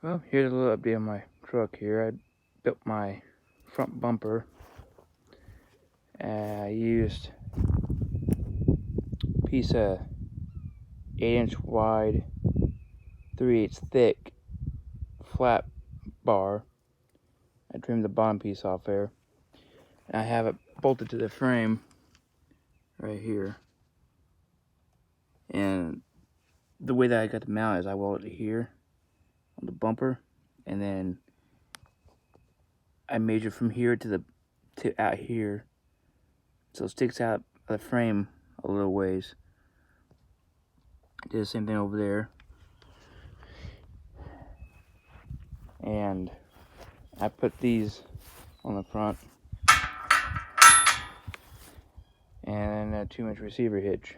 Well, here's a little update on my truck here. I built my front bumper. I used a piece of 8-inch wide, 3/8 thick flat bar. I trimmed the bottom piece off there. And I have it bolted to the frame right here. And the way that I got the mount is I weld it here on the bumper, and then I measure from here to out here, so it sticks out of the frame a little ways. Did the same thing over there, and I put these on the front, and a 2-inch receiver hitch,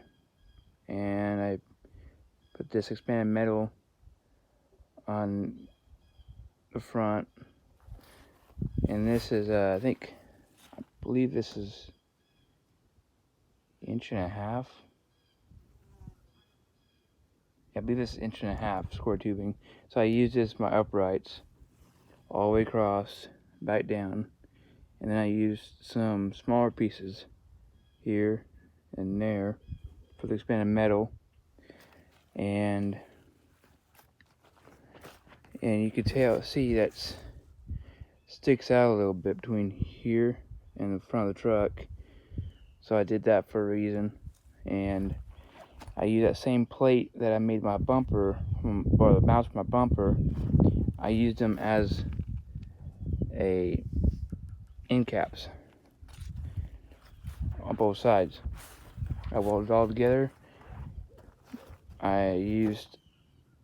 and I put this expanded metal on the front, and this is I believe this is 1.5 inches. I believe this is 1.5 inches square tubing. So I used this for my uprights all the way across, back down, and then I used some smaller pieces here and there for the expanded metal, and you can see that sticks out a little bit between here and the front of the truck. So I did that for a reason, and I use that same plate that I made my bumper, or the mounts for my bumper. I used them as a end caps on both sides. I welded it all together. I used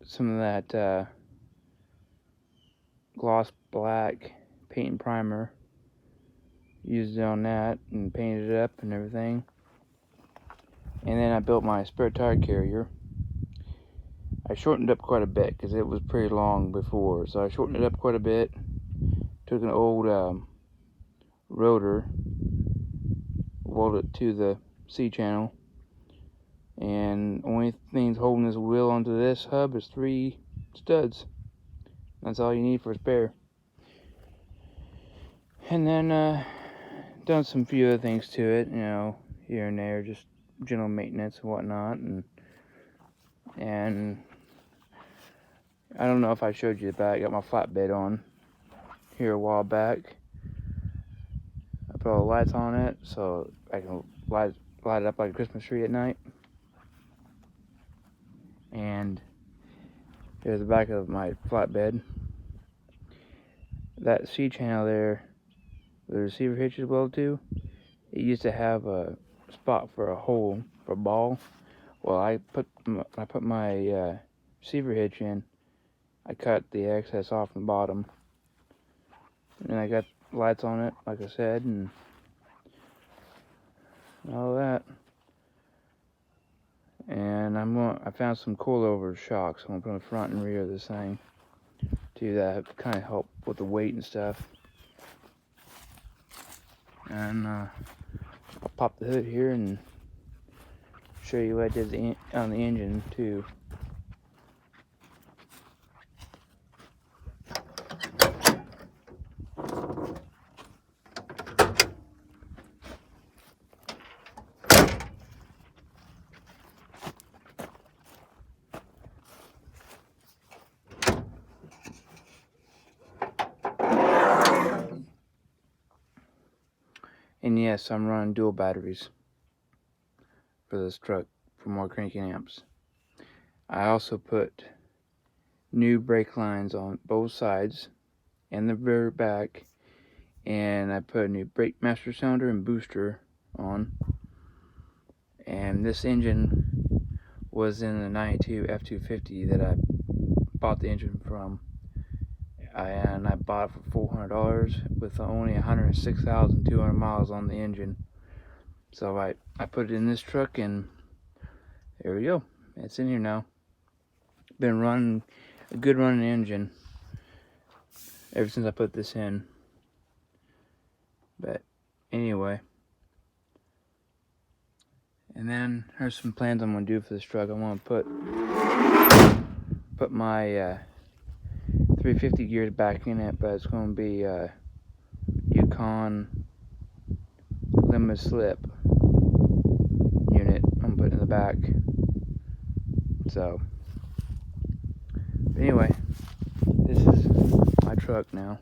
some of that gloss black paint and primer, used it on that and painted it up and everything. And then I built my spare tire carrier. I shortened it up quite a bit because it was pretty long before, so I shortened it up quite a bit. Took an old rotor, welded it to the C-channel, and only things holding this wheel onto this hub is 3 studs. That's all you need for a spare. And then done some few other things to it, here and there, just general maintenance and whatnot, and I don't know if I showed you, but I got my flatbed on here a while back. I put all the lights on it so I can light it up like a Christmas tree at night. And here's the back of my flatbed. That C-channel there, the receiver hitch is welded to, it used to have a spot for a hole for a ball. Well, I put my receiver hitch in. I cut the excess off the bottom, and I got lights on it, like I said, and all that. And I found some coilover shocks. I'm gonna put on the front and rear of this thing to that kind of help with the weight and stuff. And I'll pop the hood here and show you what I did on the engine too. And yes, I'm running dual batteries for this truck for more cranking amps. I also put new brake lines on both sides and the rear back, and I put a new brake master cylinder and booster on. And this engine was in the 92 F250 that I bought the engine from, and I bought it for $400 with only 106,200 miles on the engine. So I put it in this truck, and there we go. It's in here now. Been running a good running engine ever since I put this in. But anyway, and then there's some plans I'm gonna do for this truck. I want to put my to be 50 gears back in it, but it's going to be Yukon limited slip unit I'm putting in the back. So anyway, this is my truck now.